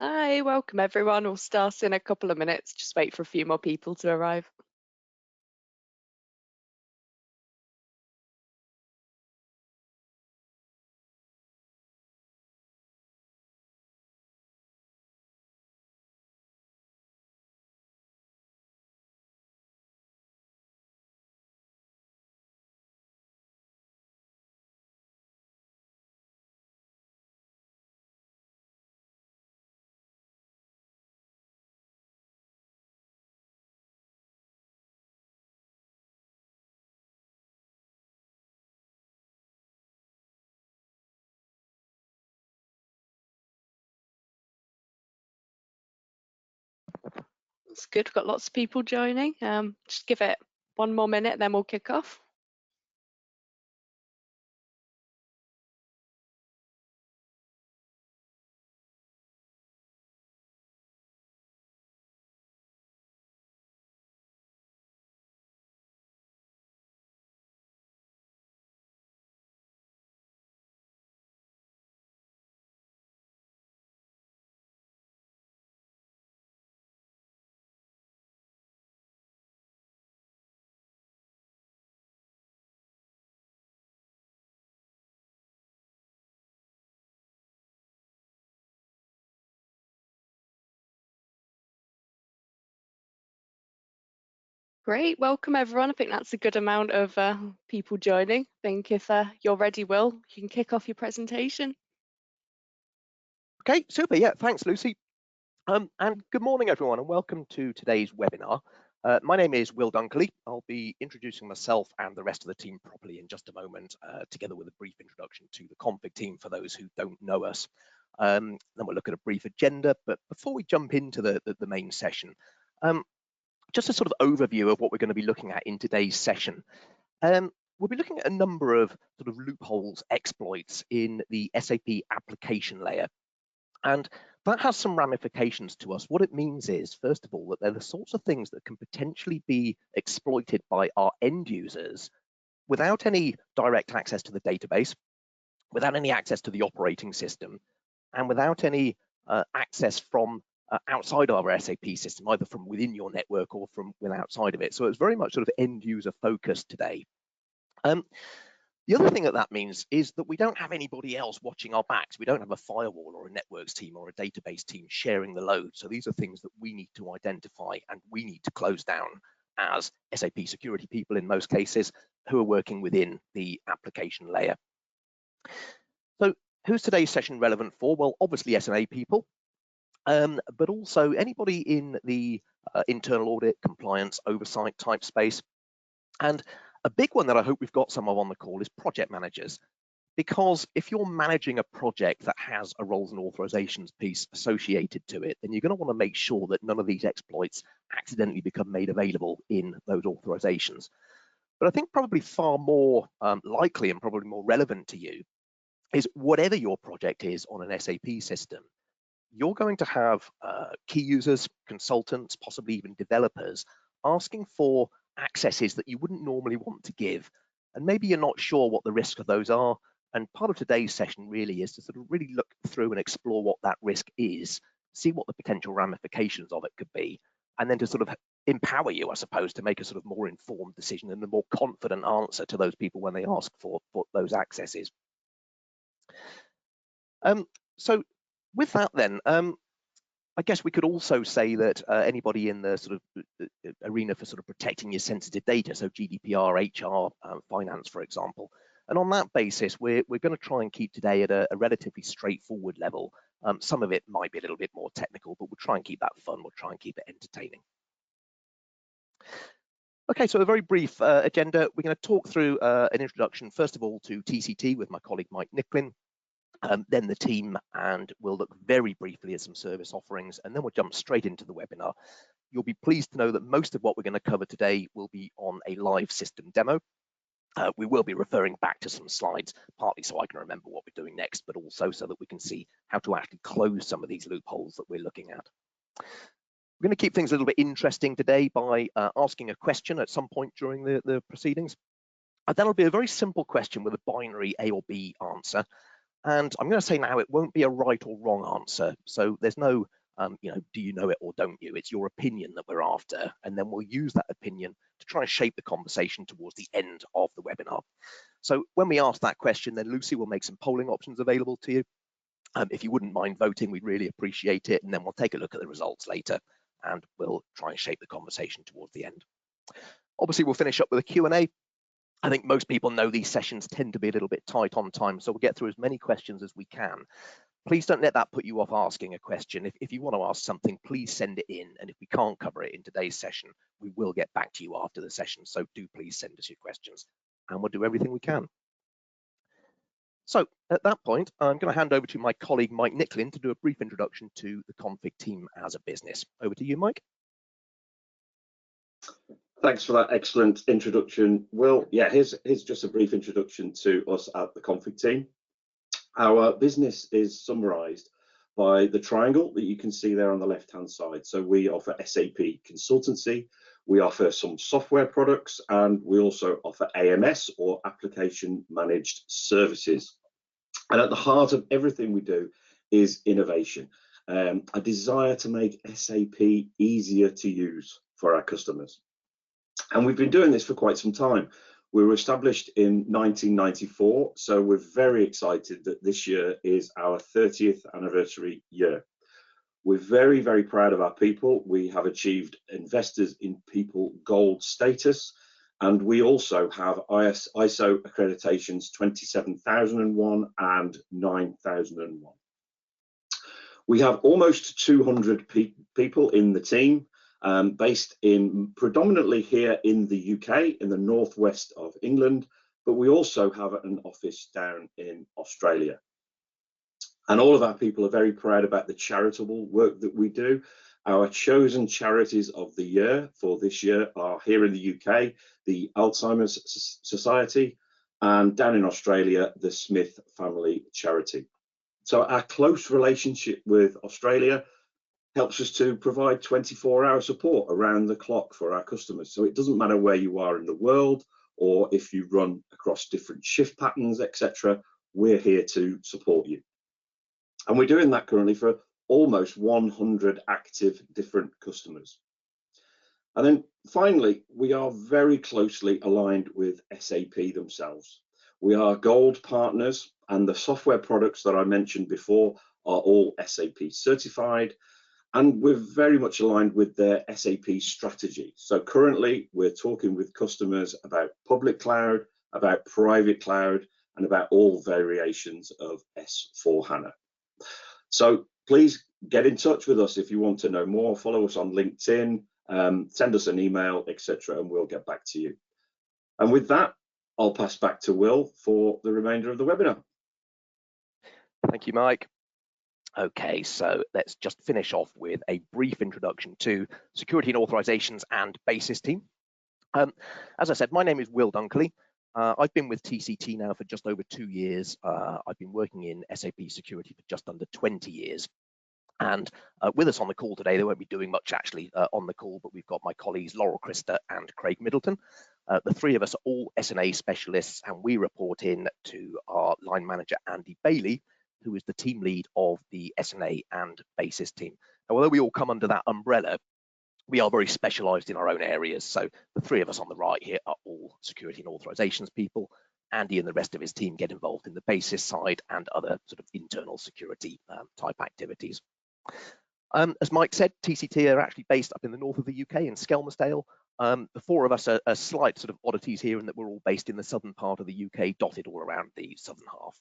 Hi, welcome everyone. We'll start in a couple of minutes. Just wait for a few more people to arrive. That's good. We've got lots of people joining. Just give it one more minute, then we'll kick off. Great, welcome everyone. I think that's a good amount of people joining. I think if you're ready, Will, you can kick off your presentation. Okay, super. Yeah, thanks, Lucy. And good morning, everyone, and welcome to today's webinar. My name is Will Dunkley. I'll be introducing myself and the rest of the team properly in just a moment, together with a brief introduction to the config team for those who don't know us. Then we'll look at a brief agenda. But before we jump into the main session, just a sort of overview of what we're going to be looking at in today's session. We'll be looking at a number of sort of loopholes, exploits in the SAP application layer. And that has some ramifications to us. What it means is, first of all, that they're the sorts of things that can potentially be exploited by our end users without any direct access to the database, without any access to the operating system, and without any access from outside of our SAP system, either from within your network or from outside of it. So it's very much sort of end user focused today. The other thing that means is that we don't have anybody else watching our backs. We don't have a firewall or a networks team or a database team sharing the load. So these are things that we need to identify and we need to close down as SAP security people in most cases who are working within the application layer. So who's today's session relevant for? Well, obviously SNA people, but also anybody in the internal audit, compliance, oversight type space. And a big one that I hope we've got some of on the call is project managers. Because if you're managing a project that has a roles and authorizations piece associated to it, then you're going to want to make sure that none of these exploits accidentally become made available in those authorizations. But I think probably far more likely and probably more relevant to you is whatever your project is on an SAP system, you're going to have key users, consultants, possibly even developers asking for accesses that you wouldn't normally want to give. And maybe you're not sure what the risk of those are. And part of today's session really is to sort of really look through and explore what that risk is, see what the potential ramifications of it could be, and then to sort of empower you, I suppose, to make a sort of more informed decision and a more confident answer to those people when they ask for those accesses. So with that then, I guess we could also say that anybody in the sort of arena for sort of protecting your sensitive data, so GDPR, HR, finance, for example. And on that basis, we're going to try and keep today at a relatively straightforward level. Some of it might be a little bit more technical, but we'll try and keep that fun. We'll try and keep it entertaining. Okay, so a very brief agenda. We're going to talk through an introduction, first of all, to TCT with my colleague Mike Nicklin. Then the team, and we'll look very briefly at some service offerings, and then we'll jump straight into the webinar. You'll be pleased to know that most of what we're going to cover today will be on a live system demo. We will be referring back to some slides, partly so I can remember what we're doing next, but also so that we can see how to actually close some of these loopholes that we're looking at. We're going to keep things a little bit interesting today by asking a question at some point during the proceedings. And that'll be a very simple question with a binary A or B answer. And I'm going to say now it won't be a right or wrong answer. So there's no, do you know it or don't you? It's your opinion that we're after. And then we'll use that opinion to try and shape the conversation towards the end of the webinar. So when we ask that question, then Lucy will make some polling options available to you. If you wouldn't mind voting, we'd really appreciate it. And then we'll take a look at the results later and we'll try and shape the conversation towards the end. Obviously, we'll finish up with a Q&A. I think most people know these sessions tend to be a little bit tight on time, so we'll get through as many questions as we can. Please don't let that put you off asking a question. If you want to ask something, please send it in, and if we can't cover it in today's session, we will get back to you after the session, so do please send us your questions, and we'll do everything we can. So at that point, I'm going to hand over to my colleague, Mike Nicklin, to do a brief introduction to the config team as a business. Over to you, Mike. Thanks for that excellent introduction, Will. Yeah, here's just a brief introduction to us at the config team. Our business is summarized by the triangle that you can see there on the left-hand side. So we offer SAP consultancy, we offer some software products, and we also offer AMS, or application managed services. And at the heart of everything we do is innovation, a desire to make SAP easier to use for our customers. And we've been doing this for quite some time. We were established in 1994, so we're very excited that this year is our 30th anniversary year. We're very, very proud of our people. We have achieved Investors in People Gold status, and we also have ISO accreditations 27001 and 9001. We have almost 200 people in the team, based predominantly here in the UK, in the northwest of England, but we also have an office down in Australia. And all of our people are very proud about the charitable work that we do. Our chosen charities of the year for this year are here in the UK, the Alzheimer's Society, and down in Australia, the Smith Family Charity. So our close relationship with Australia helps us to provide 24-hour support around the clock for our customers. So it doesn't matter where you are in the world, or if you run across different shift patterns, etc., we're here to support you. And we're doing that currently for almost 100 active different customers. And then finally, we are very closely aligned with SAP themselves. We are gold partners, and the software products that I mentioned before are all SAP certified. And we're very much aligned with their SAP strategy. So currently, we're talking with customers about public cloud, about private cloud, and about all variations of S/4HANA. So please get in touch with us if you want to know more. Follow us on LinkedIn, send us an email, etc., and we'll get back to you. And with that, I'll pass back to Will for the remainder of the webinar. Thank you, Mike. Okay, so let's just finish off with a brief introduction to Security and Authorisations and Basis team. As I said, my name is Will Dunkley. I've been with TCT now for just over 2 years. I've been working in SAP Security for just under 20 years. And with us on the call today, they won't be doing much actually on the call, but we've got my colleagues Laurel Christa and Craig Middleton. The three of us are all S&A specialists, and we report in to our line manager, Andy Bailey, who is the team lead of the S&A and Basis team. Now, although we all come under that umbrella, we are very specialised in our own areas. So the three of us on the right here are all security and authorisations people. Andy and the rest of his team get involved in the Basis side and other sort of internal security type activities. As Mike said, TCT are actually based up in the north of the UK in Skelmersdale. The four of us are slight sort of oddities here in that we're all based in the southern part of the UK, dotted all around the southern half.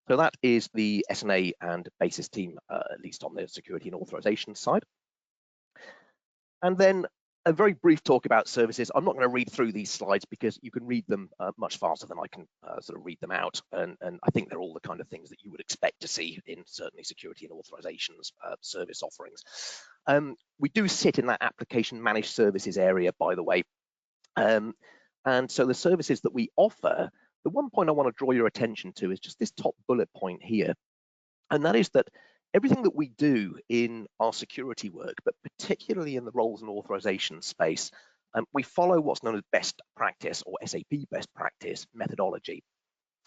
So that is the S&A and Basis team, at least on the security and authorization side. And then a very brief talk about services. I'm not going to read through these slides because you can read them much faster than I can sort of read them out. And I think they're all the kind of things that you would expect to see in certainly security and authorizations service offerings. We do sit in that application managed services area, by the way. And so the services that we offer, the one point I want to draw your attention to is just this top bullet point here. And that is that everything that we do in our security work, but particularly in the roles and authorization space, we follow what's known as best practice or SAP best practice methodology.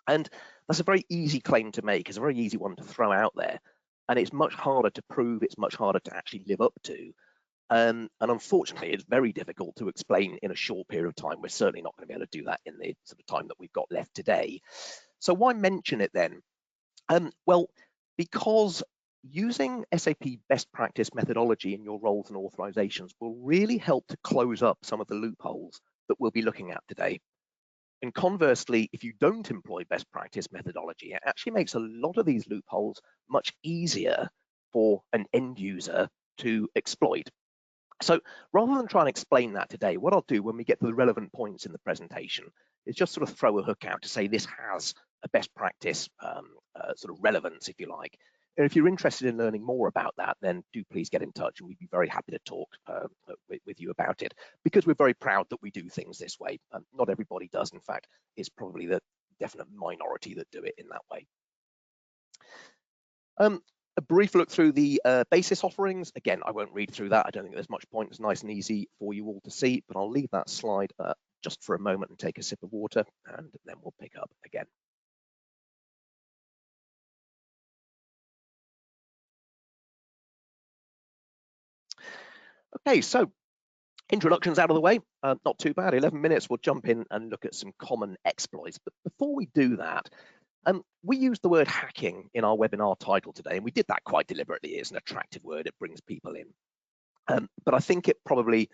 And that's a very easy claim to make. It's a very easy one to throw out there. And it's much harder to prove, it's much harder to actually live up to. And unfortunately, it's very difficult to explain in a short period of time. We're certainly not going to be able to do that in the sort of time that we've got left today. So why mention it then? Well, because using SAP best practice methodology in your roles and authorizations will really help to close up some of the loopholes that we'll be looking at today. And conversely, if you don't employ best practice methodology, it actually makes a lot of these loopholes much easier for an end user to exploit. So rather than try and explain that today, what I'll do when we get to the relevant points in the presentation is just sort of throw a hook out to say this has a best practice sort of relevance, if you like. And if you're interested in learning more about that, then do please get in touch and we'd be very happy to talk with you about it, because we're very proud that we do things this way. Not everybody does, in fact, it's probably the definite minority that do it in that way. A brief look through the basis offerings. Again, I won't read through that. I don't think there's much point. It's nice and easy for you all to see, but I'll leave that slide just for a moment and take a sip of water, and then we'll pick up again. Okay, so introductions out of the way, not too bad, 11 minutes. We'll jump in and look at some common exploits. But before we do that, we used the word hacking in our webinar title today, and we did that quite deliberately. It's an attractive word, it brings people in. But I think it probably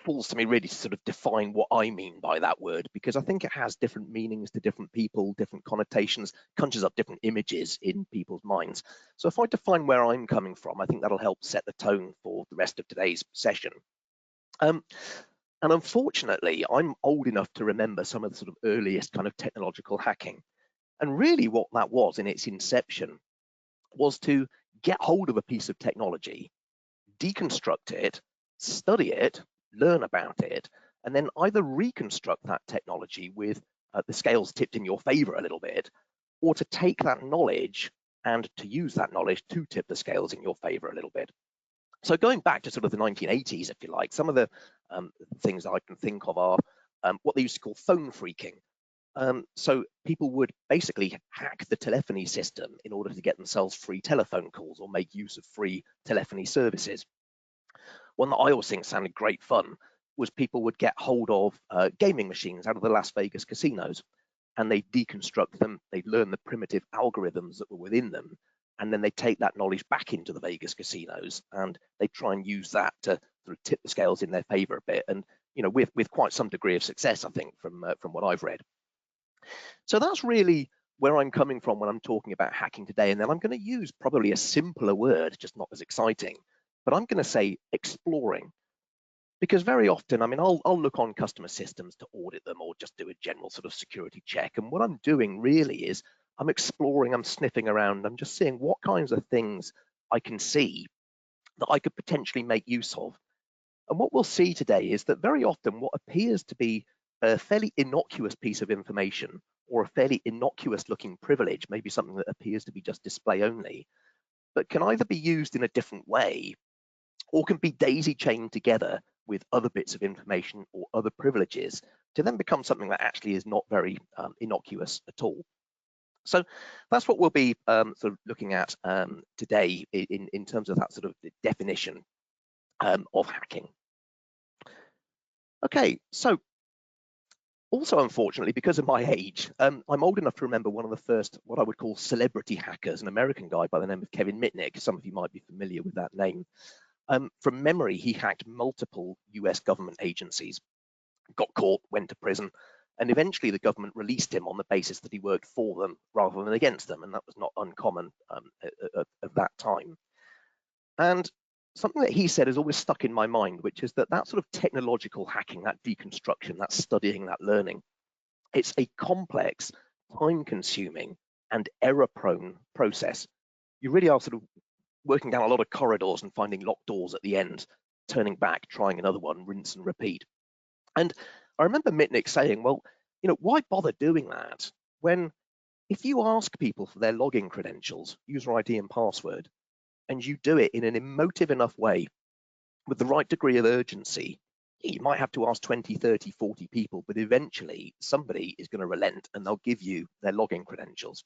falls to me really to sort of define what I mean by that word, because I think it has different meanings to different people, different connotations, conjures up different images in people's minds. So if I define where I'm coming from, I think that'll help set the tone for the rest of today's session. And unfortunately, I'm old enough to remember some of the sort of earliest kind of technological hacking. And really what that was in its inception was to get hold of a piece of technology, deconstruct it, study it, learn about it, and then either reconstruct that technology with the scales tipped in your favor a little bit, or to take that knowledge and to use that knowledge to tip the scales in your favor a little bit. So going back to sort of the 1980s, if you like, some of the things I can think of are what they used to call phone phreaking. So people would basically hack the telephony system in order to get themselves free telephone calls or make use of free telephony services. One that I always think sounded great fun was people would get hold of gaming machines out of the Las Vegas casinos, and they deconstruct them, they learn the primitive algorithms that were within them, and then they take that knowledge back into the Vegas casinos and they try and use that to sort of tip the scales in their favor a bit, and with quite some degree of success, I think, from what I've read. So that's really where I'm coming from when I'm talking about hacking today. And then I'm going to use probably a simpler word, just not as exciting, but I'm going to say exploring. Because very often, I mean, I'll look on customer systems to audit them or just do a general sort of security check. And what I'm doing really is I'm exploring, I'm sniffing around, I'm just seeing what kinds of things I can see that I could potentially make use of. And what we'll see today is that very often what appears to be a fairly innocuous piece of information or a fairly innocuous looking privilege, maybe something that appears to be just display only, but can either be used in a different way or can be daisy chained together with other bits of information or other privileges to then become something that actually is not very innocuous at all. So that's what we'll be sort of looking at today in terms of that sort of definition of hacking. Okay, so also, unfortunately, because of my age, I'm old enough to remember one of the first, what I would call celebrity hackers, an American guy by the name of Kevin Mitnick. Some of you might be familiar with that name. From memory, he hacked multiple US government agencies, got caught, went to prison, and eventually the government released him on the basis that he worked for them rather than against them, and that was not uncommon at that time. And something that he said has always stuck in my mind, which is that sort of technological hacking, that deconstruction, that studying, that learning, it's a complex, time-consuming, and error-prone process. You really are sort of working down a lot of corridors and finding locked doors at the end, turning back, trying another one, rinse and repeat. And I remember Mitnick saying, well, why bother doing that when if you ask people for their login credentials, user ID and password, and you do it in an emotive enough way with the right degree of urgency, You might have to ask 20, 30, 40 people, but eventually somebody is going to relent and they'll give you their login credentials.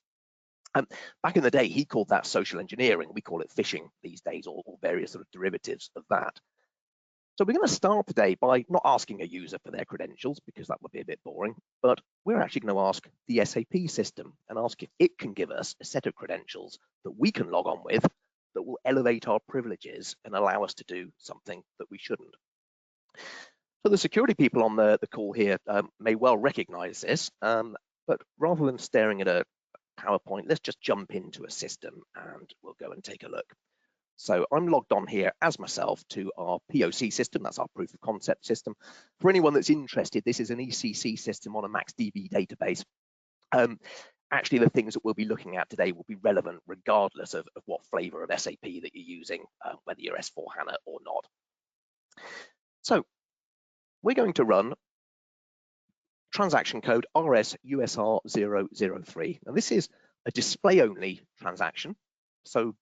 Back in the day, he called that social engineering. We call it phishing these days, or various sort of derivatives of that. So we're going to start today by not asking a user for their credentials, because that would be a bit boring, but we're actually going to ask the SAP system and ask if it can give us a set of credentials that we can log on with that will elevate our privileges and allow us to do something that we shouldn't. So the security people on the call here may well recognize this, but rather than staring at a PowerPoint, let's just jump into a system and we'll go and take a look. So I'm logged on here as myself to our POC system. That's our proof of concept system. For anyone that's interested, this is an ECC system on a MaxDB database. Actually, the things that we'll be looking at today will be relevant regardless of what flavor of SAP that you're using, whether you're S4HANA or not. So we're going to run transaction code RS-USR003. Now this is a display-only transaction, so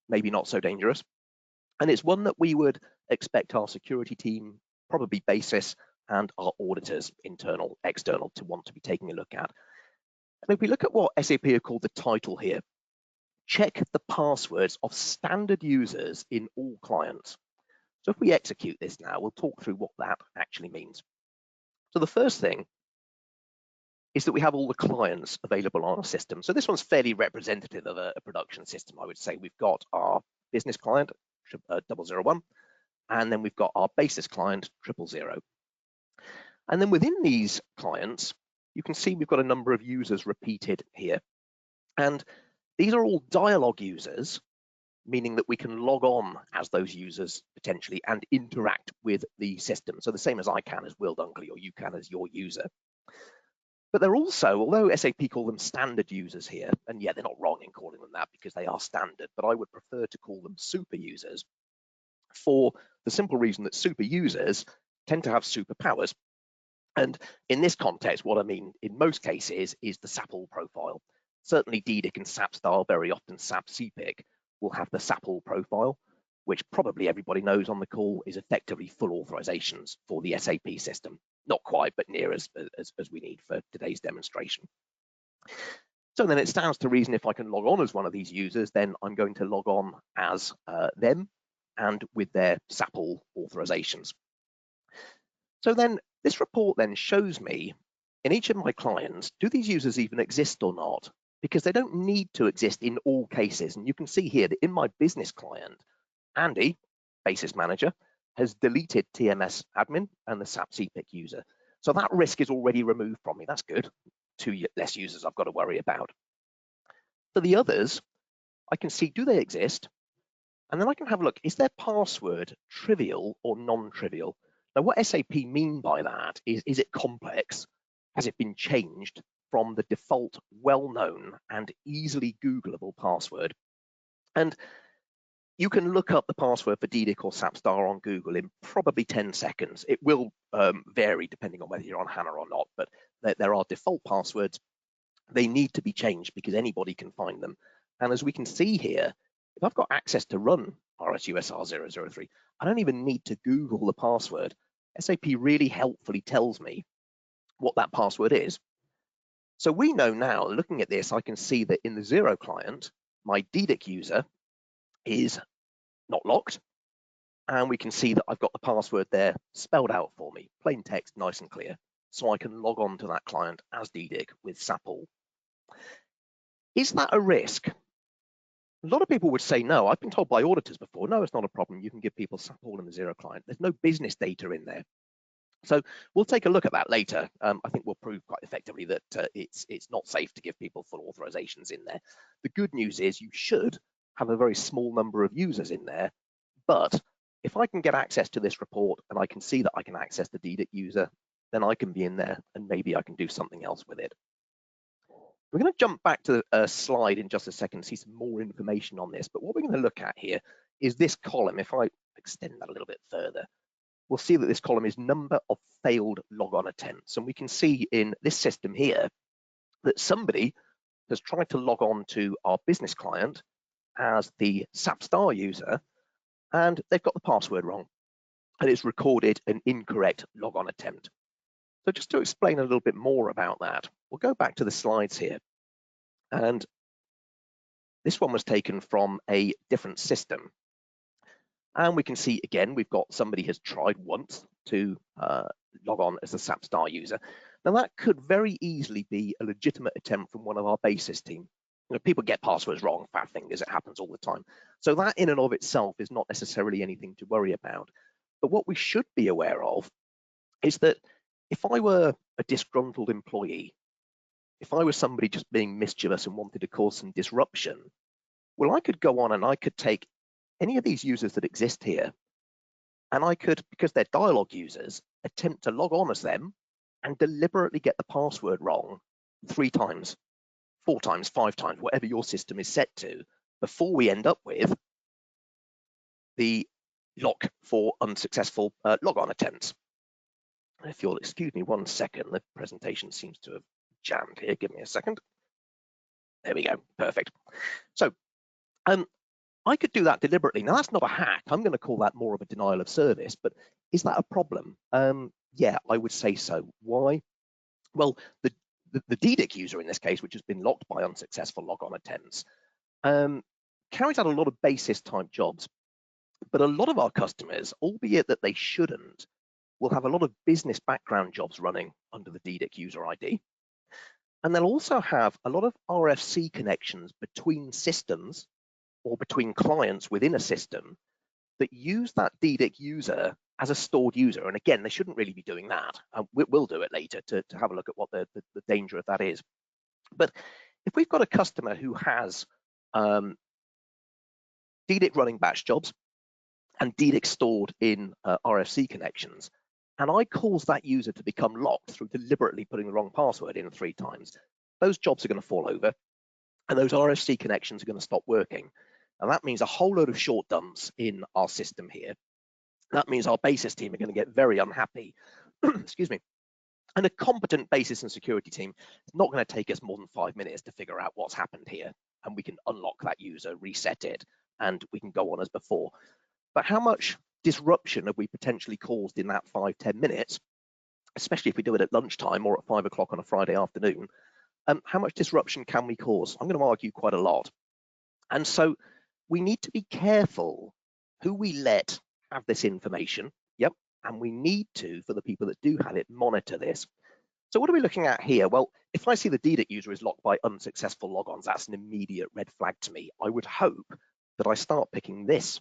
maybe not so dangerous. And it's one that we would expect our security team, probably basis, and our auditors, internal, external, to want to be taking a look at. And if we look at what SAP have called the title here, check the passwords of standard users in all clients. So if we execute this now, we'll talk through what that actually means. So the first thing is that we have all the clients available on our system. So this one's fairly representative of a production system, I would say. We've got our business client, 001, and then we've got our basis client, 000. And then within these clients, you can see we've got a number of users repeated here. And these are all dialogue users, meaning that we can log on as those users potentially and interact with the system. So the same as I can as Will Dunkley, or you can as your user. But they're also, although SAP call them standard users here, and yeah, they're not wrong in calling them that because they are standard, but I would prefer to call them super users for the simple reason that super users tend to have superpowers. And in this context, what I mean in most cases is the SAPL profile. Certainly DDIC and SAP style, very often SAP CPIC will have the SAPL profile, which probably everybody knows on the call is effectively full authorizations for the SAP system. Not quite, but near as we need for today's demonstration. So then it stands to reason if I can log on as one of these users, then I'm going to log on as them and with their SAPL authorizations. So then this report then shows me in each of my clients, do these users even exist or not? Because they don't need to exist in all cases. And you can see here that in my business client, Andy, basis manager, has deleted TMS admin and the SAP CPIC user. So that risk is already removed from me. That's good. 2 less users I've got to worry about. For the others, I can see, do they exist? And then I can have a look, is their password trivial or non-trivial? Now, what SAP mean by that is it complex? Has it been changed from the default well-known and easily Googleable password? And you can look up the password for DDIC or SAPstar on Google in probably 10 seconds. It will vary depending on whether you're on HANA or not, but there are default passwords. They need to be changed because anybody can find them. And as we can see here, if I've got access to run RS-USR003, I don't even need to Google the password. SAP really helpfully tells me what that password is. So we know now, looking at this, I can see that in the 0 client, my DDIC user is not locked. And we can see that I've got the password there spelled out for me, plain text, nice and clear. So I can log on to that client as DDIC with SAPL. Is that a risk? A lot of people would say no. I've been told by auditors before, no, it's not a problem. You can give people SAPL in the 0 client. There's no business data in there. So we'll take a look at that later. I think we'll prove quite effectively that it's not safe to give people full authorizations in there. The good news is you should have a very small number of users in there, but if I can get access to this report and I can see that I can access the DDIC user, then I can be in there and maybe I can do something else with it. We're going to jump back to a slide in just a second, see some more information on this, but what we're going to look at here is this column. If I extend that a little bit further, we'll see that this column is number of failed logon attempts. And we can see in this system here that somebody has tried to log on to our business client as the SAPstar user, and they've got the password wrong. and it's recorded an incorrect logon attempt. So just to explain a little bit more about that, we'll go back to the slides here. And this one was taken from a different system. And we can see, again, we've got somebody has tried once to log on as a SAP Star user. Now, that could very easily be a legitimate attempt from one of our basis team. You know, people get passwords wrong, fat fingers, it happens all the time. So that in and of itself is not necessarily anything to worry about. But what we should be aware of is that if I were a disgruntled employee, if I was somebody just being mischievous and wanted to cause some disruption, well, I could go on and I could take any of these users that exist here, and I could, because they're dialogue users, attempt to log on as them and deliberately get the password wrong 3 times, 4 times, 5 times, whatever your system is set to, before we end up with the lock for unsuccessful logon attempts. If you'll excuse me 1 second, the presentation seems to have jammed here. Give me a second. There we go, perfect. So I could do that deliberately. Now, that's not a hack. I'm going to call that more of a denial of service, but is that a problem? Yeah, I would say so. Why? Well, the DDIC user in this case, which has been locked by unsuccessful logon attempts, carries out a lot of basis type jobs. But a lot of our customers, albeit that they shouldn't, will have a lot of business background jobs running under the DDIC user ID. And they'll also have a lot of RFC connections between systems or between clients within a system that use that DDIC user as a stored user. And again, they shouldn't really be doing that. We'll do it later to have a look at what the danger of that is. But if we've got a customer who has DDIC running batch jobs and DDIC stored in RFC connections, and I cause that user to become locked through deliberately putting the wrong password in 3 times, those jobs are going to fall over and those RFC connections are going to stop working. And that means a whole load of short dumps in our system here. That means our basis team are going to get very unhappy. Excuse me. And a competent basis and security team is not going to take us more than 5 minutes to figure out what's happened here. And we can unlock that user, reset it, and we can go on as before. But how much disruption have we potentially caused in that 5-10 minutes, especially if we do it at lunchtime or at 5 o'clock on a Friday afternoon? How much disruption can we cause? I'm going to argue quite a lot. And so we need to be careful who we let have this information. Yep. And we need to, for the people that do have it, monitor this. So what are we looking at here? Well, if I see the DDIC user is locked by unsuccessful logons, that's an immediate red flag to me. I would hope that I start picking this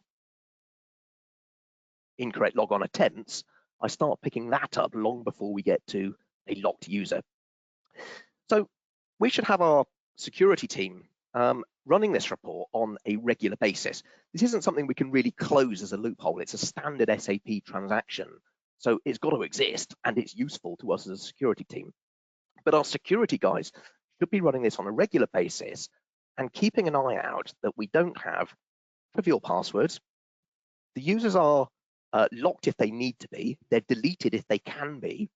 incorrect logon attempts. I start picking that up long before we get to a locked user. So we should have our security team running this report on a regular basis. This isn't something we can really close as a loophole. It's a standard SAP transaction. So it's got to exist and it's useful to us as a security team. But our security guys should be running this on a regular basis and keeping an eye out that we don't have trivial passwords. The users are locked if they need to be. They're deleted if they can be.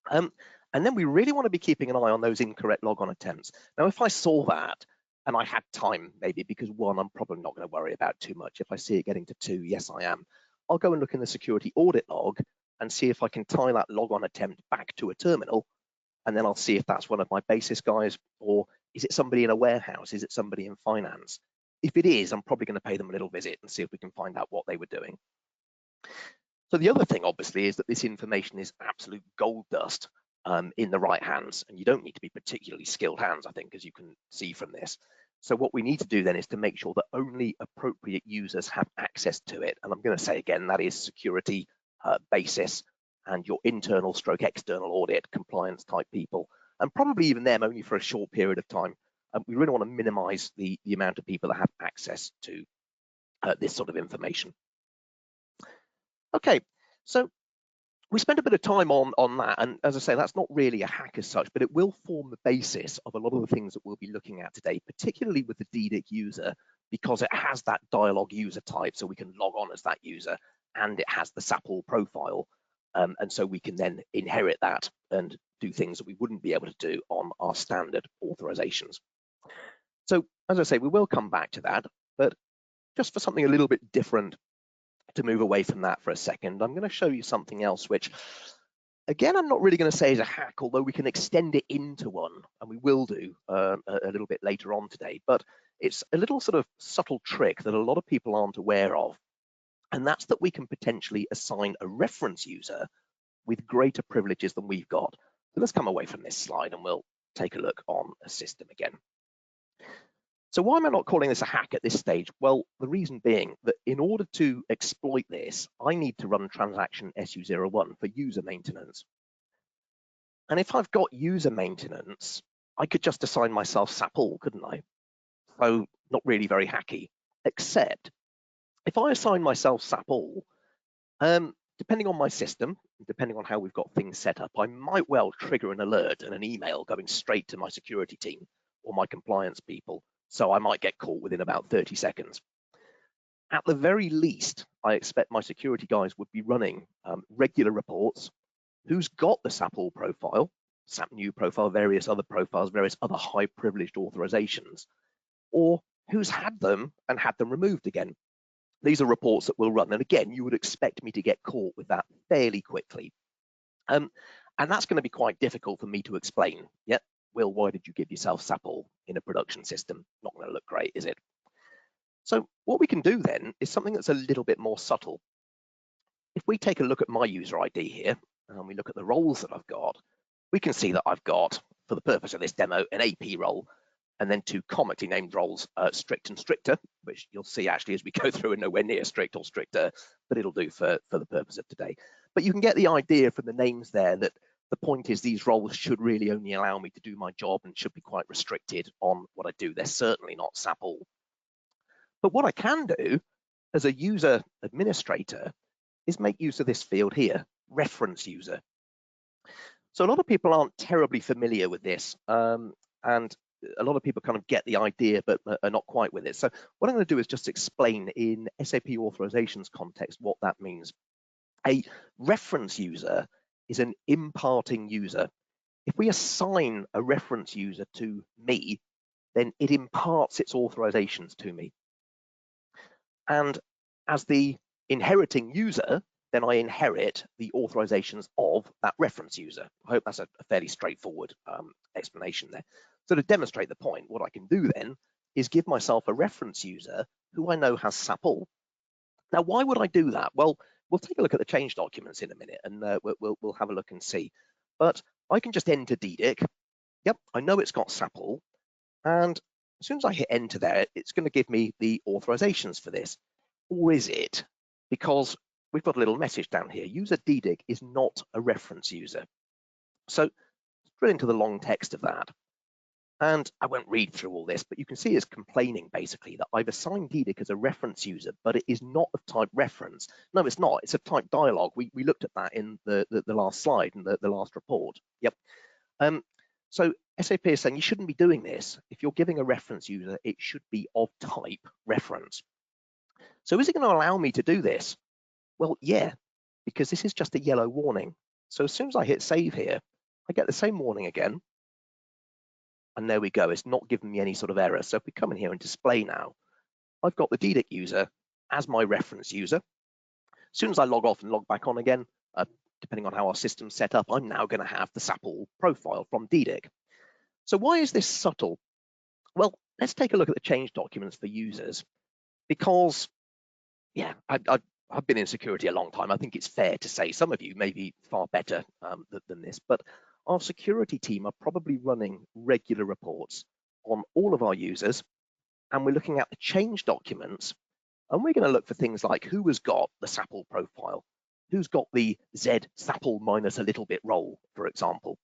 And then we really want to be keeping an eye on those incorrect logon attempts. Now, if I saw that and I had time, maybe because 1, I'm probably not going to worry about too much. If I see it getting to 2, yes, I am. I'll go and look in the security audit log and see if I can tie that logon attempt back to a terminal. And then I'll see if that's one of my basis guys, or is it somebody in a warehouse? Is it somebody in finance? If it is, I'm probably going to pay them a little visit and see if we can find out what they were doing. So the other thing, obviously, is that this information is absolute gold dust in the right hands, and you don't need to be particularly skilled hands, I think, as you can see from this. So what we need to do then is to make sure that only appropriate users have access to it. And I'm going to say again, that is security, basis, and your internal stroke external audit compliance type people, and probably even them only for a short period of time. We really want to minimize the amount of people that have access to this sort of information. Okay, so we spent a bit of time on that, and as I say, that's not really a hack as such, but it will form the basis of a lot of the things that we'll be looking at today, particularly with the DDIC user, because it has that dialogue user type, so we can log on as that user, and it has the SAP profile, and so we can then inherit that and do things that we wouldn't be able to do on our standard authorizations. So as I say, we will come back to that, but just for something a little bit different to move away from that for a second, I'm going to show you something else, which, again, I'm not really going to say is a hack, although we can extend it into one, and we will do a little bit later on today. But it's a little sort of subtle trick that a lot of people aren't aware of, and that's that we can potentially assign a reference user with greater privileges than we've got. So let's come away from this slide and we'll take a look on a system again. So why am I not calling this a hack at this stage? Well, the reason being that in order to exploit this, I need to run transaction SU01 for user maintenance. And if I've got user maintenance, I could just assign myself SAP all, couldn't I? So not really very hacky, except if I assign myself SAP all, depending on my system, depending on how we've got things set up, I might well trigger an alert and an email going straight to my security team or my compliance people. So I might get caught within about 30 seconds. At the very least, I expect my security guys would be running regular reports. Who's got the SAP all profile, SAP new profile, various other profiles, various other high privileged authorizations, or who's had them and had them removed again. These are reports that will run. And again, you would expect me to get caught with that fairly quickly. And that's going to be quite difficult for me to explain. Yep, Will, why did you give yourself SAP all in a production system? Not going to look great, is it? So what we can do then is something that's a little bit more subtle. If we take a look at my user ID here, and we look at the roles that I've got, we can see that I've got, for the purpose of this demo, an AP role, and then two comically named roles, strict and stricter, which you'll see actually as we go through are nowhere near strict or stricter, but it'll do for the purpose of today. But you can get the idea from the names there that the point is these roles should really only allow me to do my job and should be quite restricted on what I do. They're certainly not SAP all. But what I can do as a user administrator is make use of this field here, reference user. So a lot of people aren't terribly familiar with this, and a lot of people kind of get the idea but are not quite with it. So what I'm going to do is just explain in SAP authorizations context what that means. A reference user is an imparting user. If we assign a reference user to me, then it imparts its authorizations to me. And as the inheriting user, then I inherit the authorizations of that reference user. I hope that's a fairly straightforward explanation there. So to demonstrate the point, what I can do then is give myself a reference user who I know has SAP all. Now, why would I do that? Well, we'll take a look at the change documents in a minute and we'll have a look and see. But I can just enter DDIC. Yep, I know it's got SAP all. And as soon as I hit enter there, it's going to give me the authorizations for this. Or is it? Because we've got a little message down here. User DDIC is not a reference user. So let's drill into the long text of that. And I won't read through all this, but you can see it's complaining basically that I've assigned DDIC as a reference user, but it is not of type reference. No, it's not. It's a type dialog. We looked at that in the last slide and the last report. Yep. So SAP is saying you shouldn't be doing this. If you're giving a reference user, it should be of type reference. So is it going to allow me to do this? Well, yeah, because this is just a yellow warning. So as soon as I hit save here, I get the same warning again. And there we go, it's not giving me any sort of error. So if we come in here and display now, I've got the DDIC user as my reference user. As soon as I log off and log back on again, depending on how our system's set up, I'm now going to have the SAP all profile from DDIC. So why is this subtle? Well, let's take a look at the change documents for users, because, yeah, I've been in security a long time. I think it's fair to say some of you may be far better than this, but our security team are probably running regular reports on all of our users, and we're looking at the change documents, and we're going to look for things like who has got the SAP all profile, who's got the Z SAP all minus a little bit role, for example.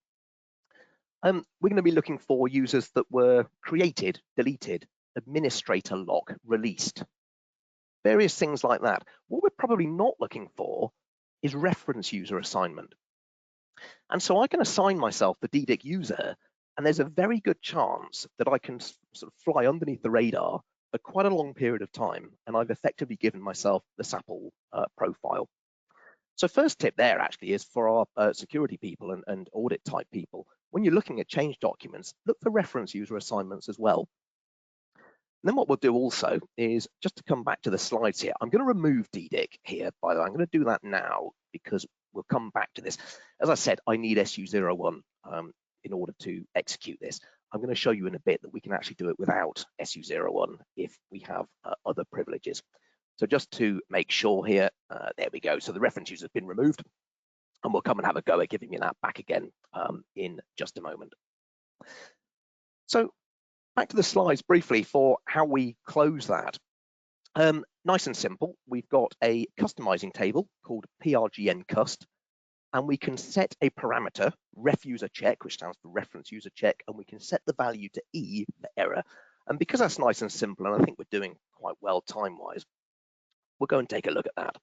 We're going to be looking for users that were created, deleted, administrator lock, released, various things like that. What we're probably not looking for is reference user assignment. And so I can assign myself the DDIC user, and there's a very good chance that I can sort of fly underneath the radar for quite a long period of time, and I've effectively given myself the SAP all profile. So first tip there actually is for our security people and audit type people. When you're looking at change documents, look for reference user assignments as well. And then what we'll do also is, just to come back to the slides here, I'm going to remove DDIC here, by the way. I'm going to do that now because we'll come back to this. As I said, I need SU01 in order to execute this. I'm going to show you in a bit that we can actually do it without SU01 if we have other privileges. So just to make sure here, there we go. So the reference user has been removed, and we'll come and have a go at giving me that back again in just a moment. So back to the slides briefly for how we close that. Nice and simple. We've got a customizing table called PRGN_cust, and we can set a parameter, ref user check, which stands for reference user check, and we can set the value to E for error. And because that's nice and simple, and I think we're doing quite well time-wise, we'll go and take a look at that.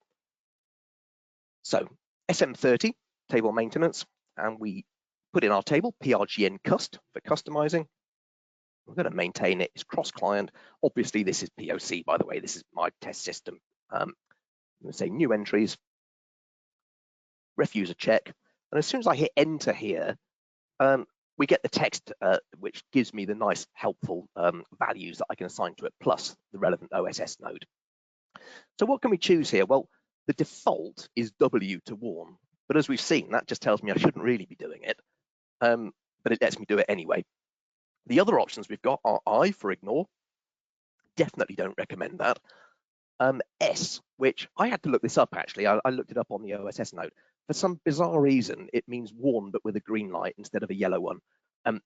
So SM30, table maintenance, and we put in our table PRGN_cust for customizing. We're going to maintain it. It's cross-client. Obviously, this is POC, by the way. This is my test system. I'm going to say new entries, ref user check, and as soon as I hit enter here, we get the text which gives me the nice, helpful values that I can assign to it, plus the relevant OSS node. So what can we choose here? Well, the default is W to warn, but as we've seen, that just tells me I shouldn't really be doing it, but it lets me do it anyway. The other options we've got are I for ignore. Definitely don't recommend that. S, which I had to look this up actually. I looked it up on the OSS node. For some bizarre reason, it means warn, but with a green light instead of a yellow one.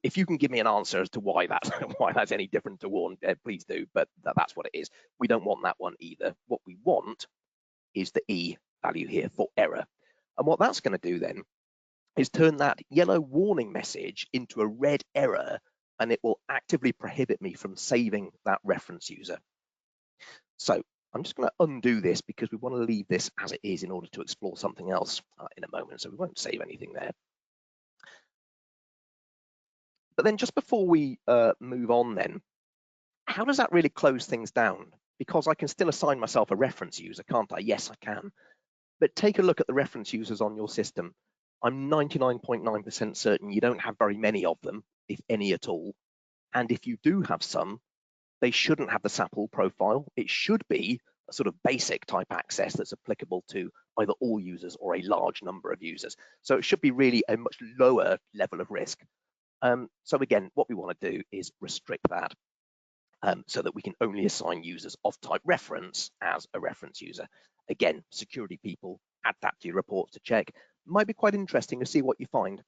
If you can give me an answer as to why that's any different to warn, please do. But that's what it is. We don't want that one either. What we want is the E value here for error. And what that's going to do then is turn that yellow warning message into a red error, and it will actively prohibit me from saving that reference user. So I'm just going to undo this because we want to leave this as it is in order to explore something else in a moment. So we won't save anything there. But then just before we move on then, how does that really close things down? Because I can still assign myself a reference user, can't I? Yes, I can. But take a look at the reference users on your system. I'm 99.9% certain you don't have very many of them, if any at all. And if you do have some, they shouldn't have the SAP all profile. It should be a sort of basic type access that's applicable to either all users or a large number of users. So it should be really a much lower level of risk. So again, what we want to do is restrict that so that we can only assign users of type reference as a reference user. Again, security people, add that to your reports to check. Might be quite interesting to see what you find.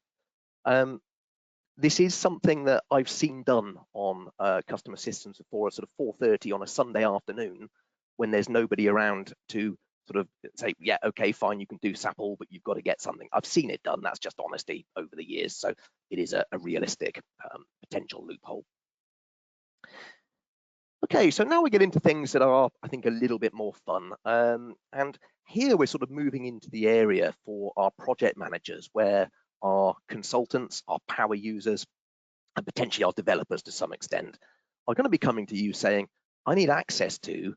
This is something that I've seen done on customer systems before, sort of 4:30 on a Sunday afternoon when there's nobody around to sort of say, yeah, okay, fine, you can do SAP all, but you've got to get something. I've seen it done. That's just honesty over the years. So it is a realistic potential loophole. Okay, so now we get into things that are, I think, a little bit more fun. And here we're sort of moving into the area for our project managers, where our consultants, our power users, and potentially our developers to some extent are going to be coming to you saying, I need access to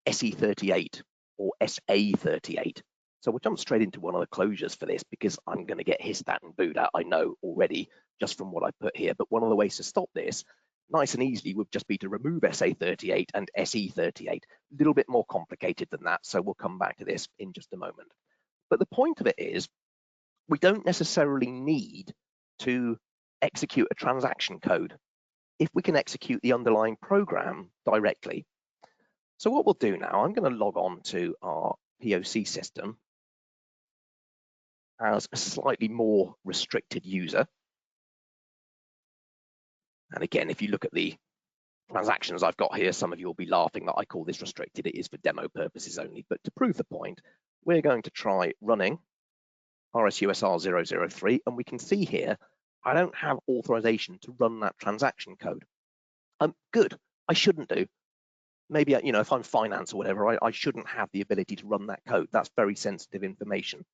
SE38 or SA38. So we'll jump straight into one of the closures for this because I'm going to get hissed at and booed at, I know already, just from what I put here. But one of the ways to stop this, nice and easily, would just be to remove SA38 and SE38. A little bit more complicated than that, so we'll come back to this in just a moment. But the point of it is, we don't necessarily need to execute a transaction code if we can execute the underlying program directly. So what we'll do now, I'm going to log on to our POC system as a slightly more restricted user. And again, if you look at the transactions I've got here, some of you will be laughing that I call this restricted. It is for demo purposes only, but to prove the point, we're going to try running RSUSR 003, and we can see here, I don't have authorization to run that transaction code. Good, I shouldn't do. Maybe, you know, if I'm finance or whatever, I shouldn't have the ability to run that code. That's very sensitive information.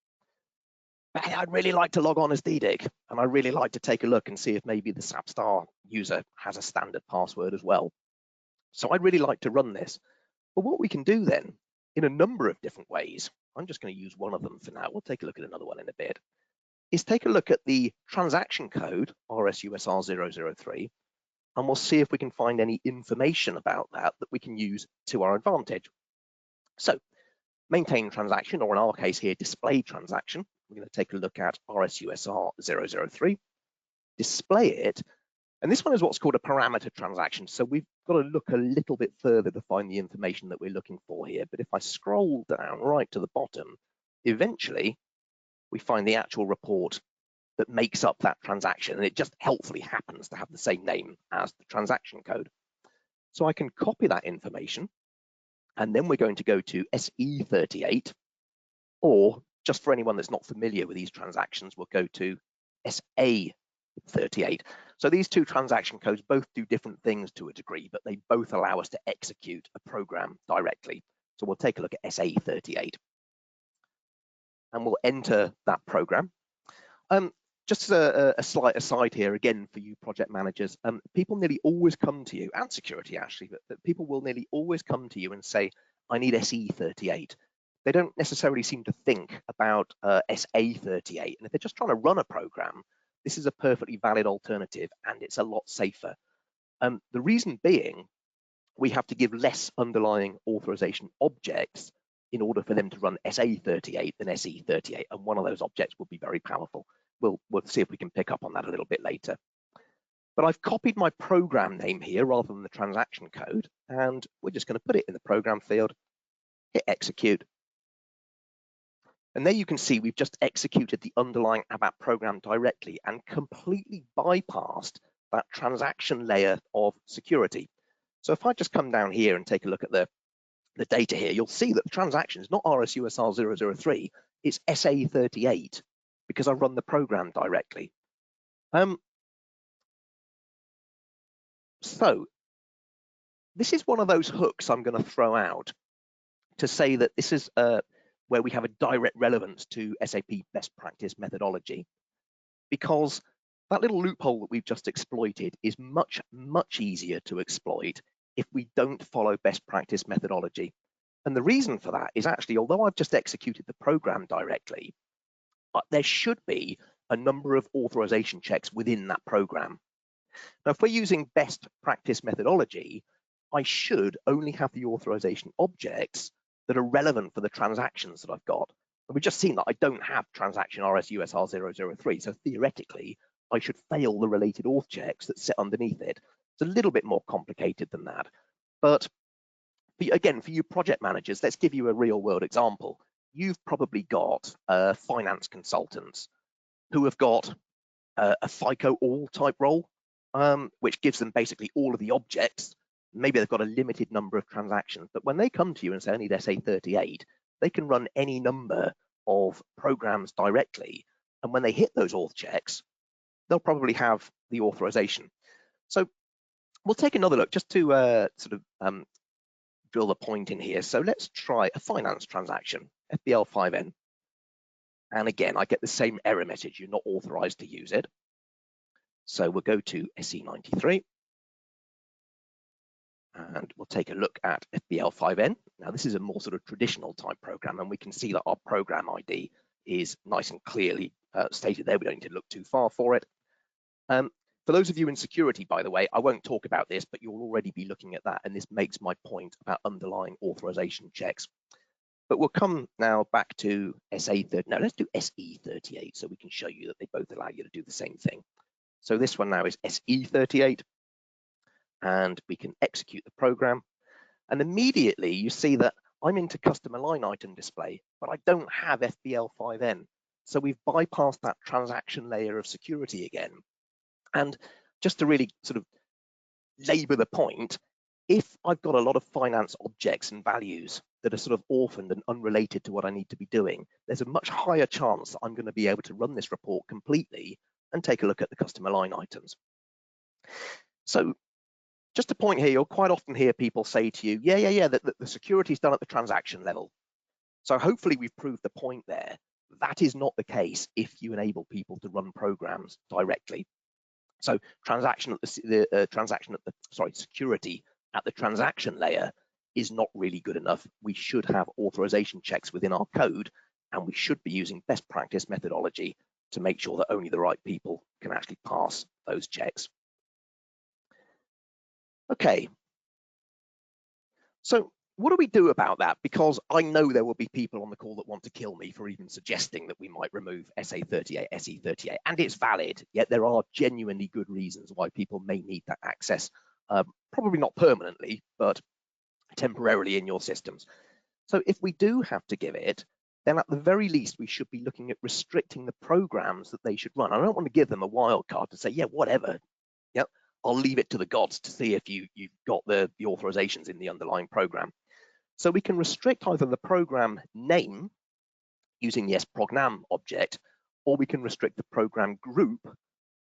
But hey, I'd really like to log on as DDIC, and I'd really like to take a look and see if maybe the SAPstar user has a standard password as well. So I'd really like to run this. But what we can do then, in a number of different ways, I'm just going to use one of them for now. We'll take a look at another one in a bit, is take a look at the transaction code, RSUSR 003, and we'll see if we can find any information about that we can use to our advantage. So maintain transaction, or in our case here, display transaction. We're going to take a look at RSUSR 003, display it, and this one is what's called a parameter transaction. So we've got to look a little bit further to find the information that we're looking for here. But if I scroll down right to the bottom, eventually we find the actual report that makes up that transaction, and it just helpfully happens to have the same name as the transaction code. So I can copy that information, and then we're going to go to SE38, or just for anyone that's not familiar with these transactions, we'll go to SA38. So these two transaction codes both do different things to a degree, but they both allow us to execute a program directly. So we'll take a look at SA38, and we'll enter that program. Just as a slight aside here, again, for you project managers, people nearly always come to you, and security actually, but people will nearly always come to you and say, I need SE38. They don't necessarily seem to think about SA38. And if they're just trying to run a program, this is a perfectly valid alternative, and it's a lot safer. The reason being, we have to give less underlying authorization objects in order for them to run SA38 than SE38, and one of those objects will be very powerful. We'll see if we can pick up on that a little bit later. But I've copied my program name here rather than the transaction code, and we're just going to put it in the program field, hit execute. And there you can see we've just executed the underlying ABAP program directly and completely bypassed that transaction layer of security. So if I just come down here and take a look at the data here, you'll see that the transaction is not RSUSR 003, it's SA38, because I run the program directly. So this is one of those hooks I'm going to throw out to say that this is where we have a direct relevance to SAP best practice methodology, because that little loophole that we've just exploited is much, much easier to exploit if we don't follow best practice methodology. And the reason for that is actually, although I've just executed the program directly, there should be a number of authorization checks within that program. Now, if we're using best practice methodology, I should only have the authorization objects that are relevant for the transactions that I've got. And we've just seen that I don't have transaction RSUSR 003, so theoretically, I should fail the related auth checks that sit underneath it. It's a little bit more complicated than that. But again, for you project managers, let's give you a real world example. You've probably got finance consultants who have got a FICO all type role, which gives them basically all of the objects. Maybe they've got a limited number of transactions, but when they come to you and say, I need SA38, they can run any number of programs directly. And when they hit those auth checks, they'll probably have the authorization. So we'll take another look just to sort of drill the point in here. So let's try a finance transaction, FBL5N. And again, I get the same error message, you're not authorized to use it. So we'll go to SE93. And we'll take a look at FBL5N. Now, this is a more sort of traditional type program, and we can see that our program ID is nice and clearly stated there. We don't need to look too far for it. For those of you in security, by the way, I won't talk about this, but you'll already be looking at that, and this makes my point about underlying authorization checks. But we'll come now back to SA30. Now, let's do SE38 so we can show you that they both allow you to do the same thing. So this one now is SE38. And we can execute the program. And immediately you see that I'm into customer line item display, but I don't have FBL5N. So we've bypassed that transaction layer of security again. And just to really sort of labor the point, if I've got a lot of finance objects and values that are sort of orphaned and unrelated to what I need to be doing, there's a much higher chance that I'm going to be able to run this report completely and take a look at the customer line items. So just a point here, you'll quite often hear people say to you, yeah, that the security is done at the transaction level. So hopefully we've proved the point there. That is not the case if you enable people to run programs directly. So security at the transaction layer is not really good enough. We should have authorization checks within our code, and we should be using best practice methodology to make sure that only the right people can actually pass those checks. Okay, so what do we do about that? Because I know there will be people on the call that want to kill me for even suggesting that we might remove SA38, SE38, and it's valid, yet there are genuinely good reasons why people may need that access, probably not permanently, but temporarily in your systems. So if we do have to give it, then at the very least, we should be looking at restricting the programs that they should run. I don't want to give them a wild card to say, yeah, whatever, yep, I'll leave it to the gods to see if you've got the authorizations in the underlying program. So we can restrict either the program name using the sprogram object, or we can restrict the program group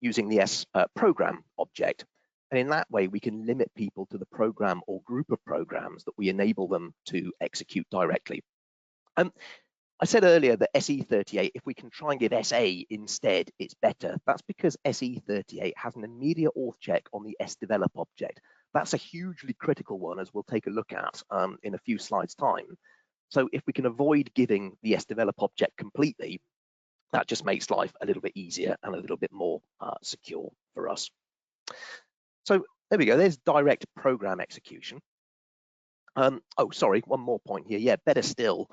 using the program object. And in that way, we can limit people to the program or group of programs that we enable them to execute directly. I said earlier that SE38, if we can try and give SA instead, it's better. That's because SE38 has an immediate auth check on the sdevelop object. That's a hugely critical one, as we'll take a look at in a few slides' time. So if we can avoid giving the sdevelop object completely, that just makes life a little bit easier and a little bit more secure for us. So there we go, there's direct program execution. Oh, sorry, one more point here. Yeah, better still.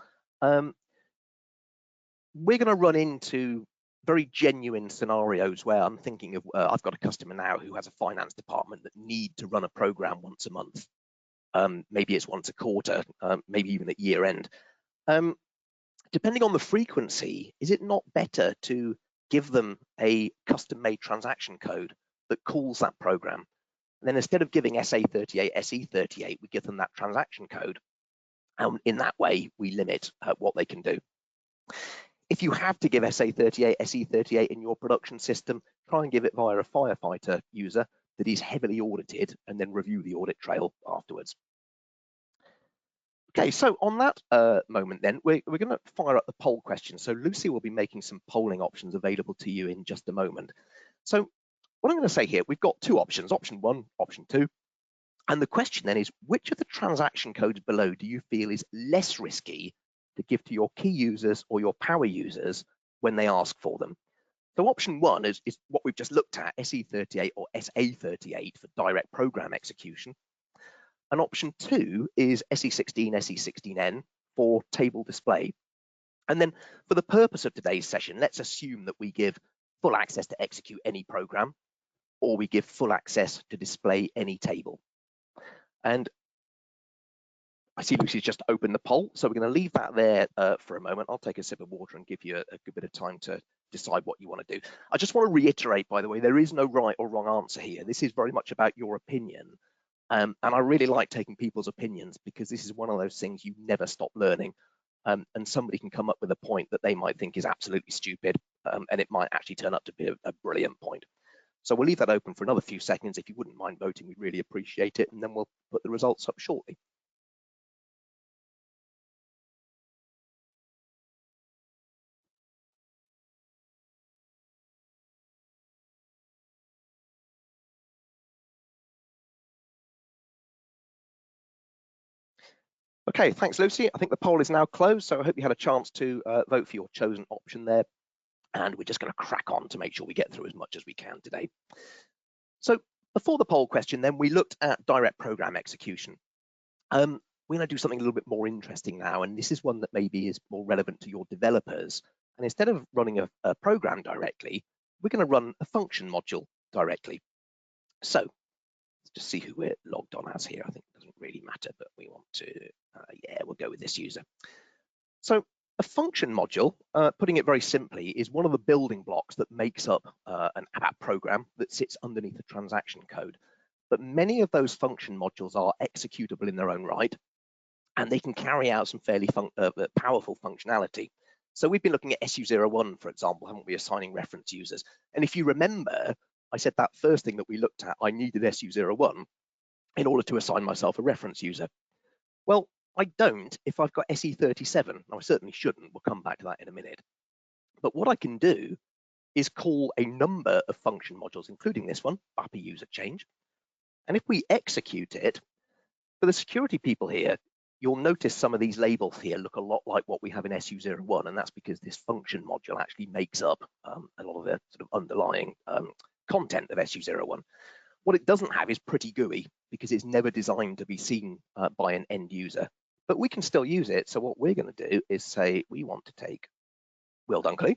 We're going to run into very genuine scenarios where I'm thinking of, I've got a customer now who has a finance department that need to run a program once a month. Maybe it's once a quarter, maybe even at year end. Depending on the frequency, is it not better to give them a custom-made transaction code that calls that program? And then instead of giving SA38, SE38, we give them that transaction code. And in that way, we limit what they can do. If you have to give SA38, SE38 in your production system, try and give it via a firefighter user that is heavily audited and then review the audit trail afterwards. Okay, so on that moment then, we're going to fire up the poll question. So Lucy will be making some polling options available to you in just a moment. So what I'm going to say here, we've got two options, option 1, option 2. And the question then is, which of the transaction codes below do you feel is less risky to give to your key users or your power users when they ask for them? So option 1 is what we've just looked at, SE38 or SA38 for direct program execution. And option 2 is SE16, SE16N for table display. And then for the purpose of today's session, let's assume that we give full access to execute any program, or we give full access to display any table. And I see Lucy's just opened the poll, so we're going to leave that there for a moment. I'll take a sip of water and give you a good bit of time to decide what you want to do. I just want to reiterate, by the way, there is no right or wrong answer here. This is very much about your opinion. And I really like taking people's opinions, because this is one of those things you never stop learning. And somebody can come up with a point that they might think is absolutely stupid, and it might actually turn out to be a brilliant point. So we'll leave that open for another few seconds. If you wouldn't mind voting, we'd really appreciate it, and then we'll put the results up shortly. Okay, thanks, Lucy. I think the poll is now closed, so I hope you had a chance to vote for your chosen option there. And we're just going to crack on to make sure we get through as much as we can today. So before the poll question, then, we looked at direct program execution. We're going to do something a little bit more interesting now, and this is one that maybe is more relevant to your developers. And instead of running a program directly, we're going to run a function module directly. So let's just see who we're logged on as here. I think it doesn't really matter, but we want to, yeah, we'll go with this user. So a function module, putting it very simply, is one of the building blocks that makes up an app program that sits underneath the transaction code. But many of those function modules are executable in their own right, and they can carry out some fairly powerful functionality. So we've been looking at SU01, for example, haven't we, assigning reference users. And if you remember, I said that first thing that we looked at, I needed SU01 in order to assign myself a reference user. Well, I don't if I've got SE37. Now, I certainly shouldn't. We'll come back to that in a minute. But what I can do is call a number of function modules, including this one, BAPI user change. And if we execute it, for the security people here, you'll notice some of these labels here look a lot like what we have in SU01, and that's because this function module actually makes up a lot of the sort of underlying content of SU01. What it doesn't have is pretty GUI, because it's never designed to be seen by an end user, but we can still use it. So what we're going to do is say we want to take Will Dunkley,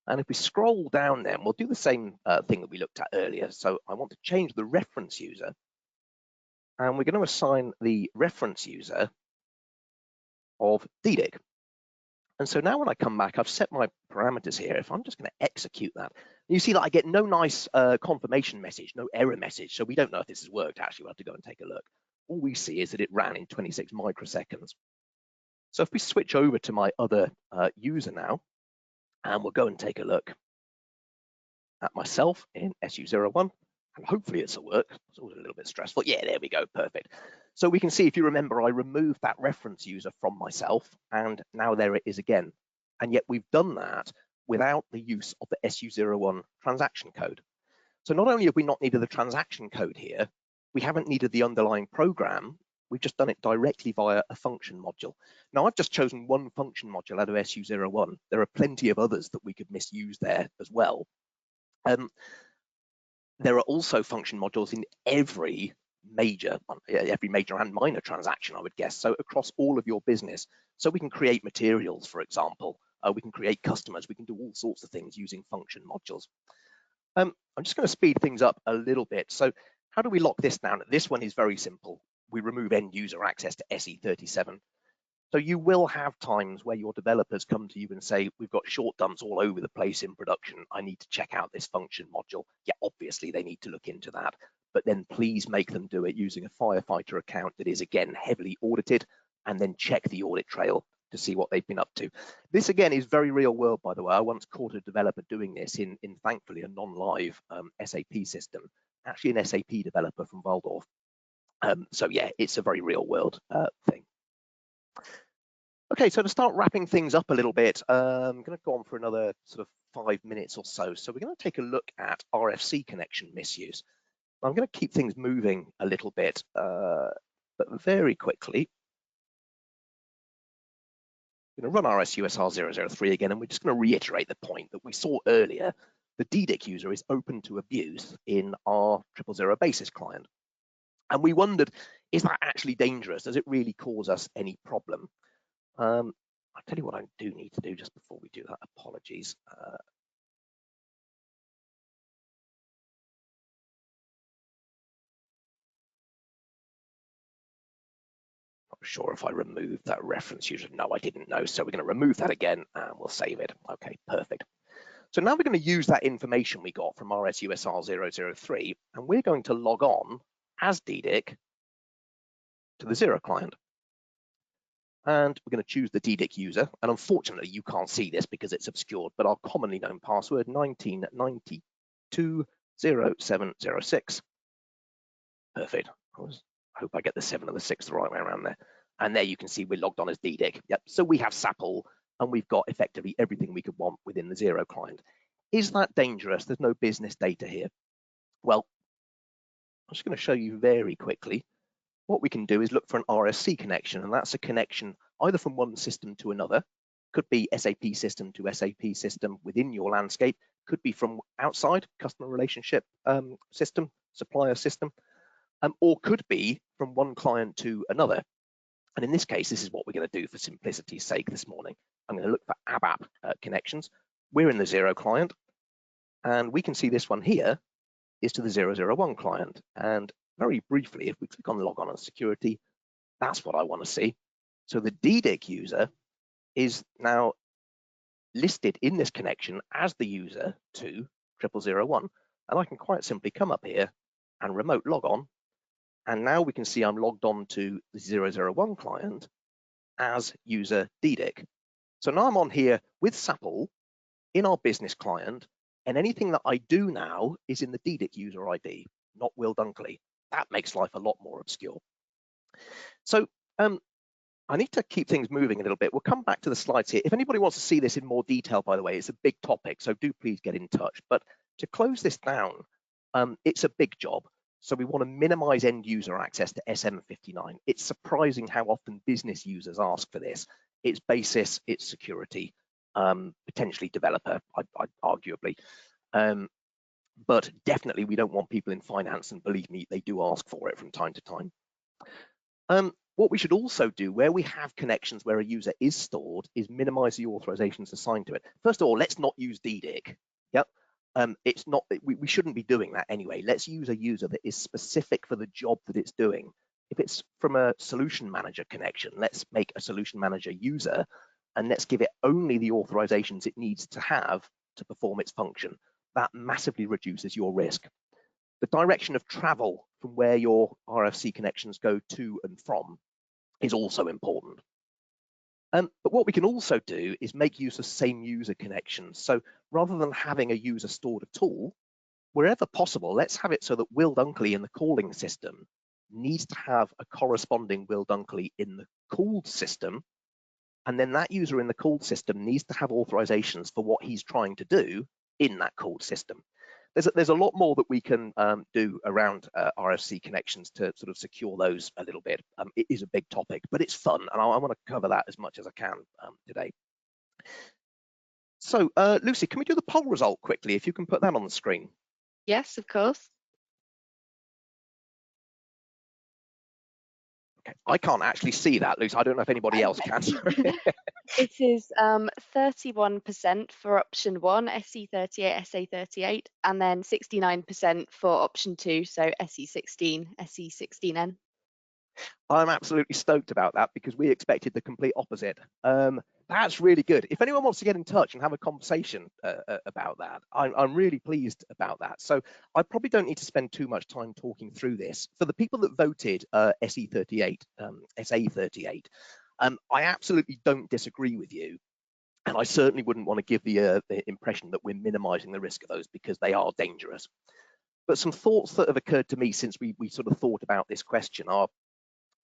and if we scroll down, then we'll do the same thing that we looked at earlier. So I want to change the reference user, and we're going to assign the reference user of DDIC. And so now when I come back, I've set my parameters here. If I'm just going to execute that, you see that I get no nice confirmation message, no error message. So we don't know if this has worked. Actually, we'll have to go and take a look. All we see is that it ran in 26 microseconds. So if we switch over to my other user now, and we'll go and take a look at myself in SU01, and hopefully it'll work. It's always a little bit stressful. Yeah, there we go, perfect. So we can see, if you remember, I removed that reference user from myself, and now there it is again. And yet we've done that without the use of the SU01 transaction code. So not only have we not needed the transaction code here, we haven't needed the underlying program. We've just done it directly via a function module. Now, I've just chosen one function module out of SU01. There are plenty of others that we could misuse there as well. There are also function modules in every major and minor transaction, I would guess, so across all of your business. So we can create materials, for example, we can create customers, we can do all sorts of things using function modules. I'm just going to speed things up a little bit. So how do we lock this down? This one is very simple. We remove end user access to SE37. So you will have times where your developers come to you and say, we've got short dumps all over the place in production. I need to check out this function module. Yeah, obviously they need to look into that, but then please make them do it using a firefighter account that is, again, heavily audited, and then check the audit trail to see what they've been up to. This, again, is very real world, by the way. I once caught a developer doing this in thankfully, a non-live SAP system, actually an SAP developer from Waldorf. So yeah, it's a very real world thing. Okay, so to start wrapping things up a little bit, I'm going to go on for another sort of 5 minutes or so. So we're going to take a look at RFC connection misuse. I'm going to keep things moving a little bit, but very quickly. I'm going to run RSUSR 003 again, and we're just going to reiterate the point that we saw earlier. The DDIC user is open to abuse in our 000 basis client. And we wondered, is that actually dangerous? Does it really cause us any problem? I'll tell you what I do need to do just before we do that. Apologies. Not sure if I removed that reference user. No, I didn't know. So we're going to remove that again, and we'll save it. Okay, perfect. So now we're going to use that information we got from RSUSR 003, and we're going to log on as DDIC to the 0 client. And we're going to choose the DDIC user. And unfortunately, you can't see this because it's obscured, but our commonly known password, 19920706. Perfect. I hope I get the 7 and the 6 the right way around there. And there you can see we're logged on as DDIC. Yep. So we have SAPL, and we've got effectively everything we could want within the 0 client. Is that dangerous? There's no business data here. Well, I'm just going to show you very quickly. What we can do is look for an RSC connection, and that's a connection either from one system to another, could be SAP system to SAP system within your landscape, could be from outside, customer relationship system, supplier system, or could be from one client to another. And in this case, this is what we're going to do for simplicity's sake this morning. I'm going to look for ABAP connections. We're in the 0 client, and we can see this one here is to the 001 client. And very briefly, if we click on log on and security, that's what I want to see. So the DDIC user is now listed in this connection as the user to 0001. And I can quite simply come up here and remote log on. And now we can see I'm logged on to the 001 client as user DDIC. So now I'm on here with SAPL in our business client, and anything that I do now is in the DDIC user ID, not Will Dunkley. That makes life a lot more obscure. So I need to keep things moving a little bit. We'll come back to the slides here. If anybody wants to see this in more detail, by the way, it's a big topic, so do please get in touch. But to close this down, it's a big job. So we want to minimize end user access to SM59. It's surprising how often business users ask for this. It's basis, it's security, potentially developer, arguably. but definitely we don't want people in finance, and believe me, they do ask for it from time to time. What we should also do where we have connections where a user is stored is minimize the authorizations assigned to it. First of all, let's not use DDIC. Yep. It's not, we shouldn't be doing that anyway. Let's use a user that is specific for the job that it's doing. If it's from a solution manager connection, let's make a solution manager user and let's give it only the authorizations it needs to have to perform its function. That massively reduces your risk. The direction of travel from where your RFC connections go to and from is also important. But what we can also do is make use of same user connections. So rather than having a user stored at all, wherever possible, let's have it so that Will Dunkley in the calling system needs to have a corresponding Will Dunkley in the called system. And then that user in the called system needs to have authorizations for what he's trying to do in that called system. There's a lot more that we can do around RFC connections to sort of secure those a little bit. It is a big topic, but it's fun, and I want to cover that as much as I can today. So, Lucy, can we do the poll result quickly, if you can put that on the screen? Yes, of course. Okay. I can't actually see that, Lucy. I don't know if anybody else can. It is 31% for option 1, SE38, SA38, and then 69% for option 2, so SE16, SE16N. I'm absolutely stoked about that because we expected the complete opposite. That's really good. If anyone wants to get in touch and have a conversation about that, I'm really pleased about that. So I probably don't need to spend too much time talking through this. For the people that voted SE38, SA38, I absolutely don't disagree with you. And I certainly wouldn't want to give the impression that we're minimizing the risk of those, because they are dangerous. But some thoughts that have occurred to me since we sort of thought about this question are,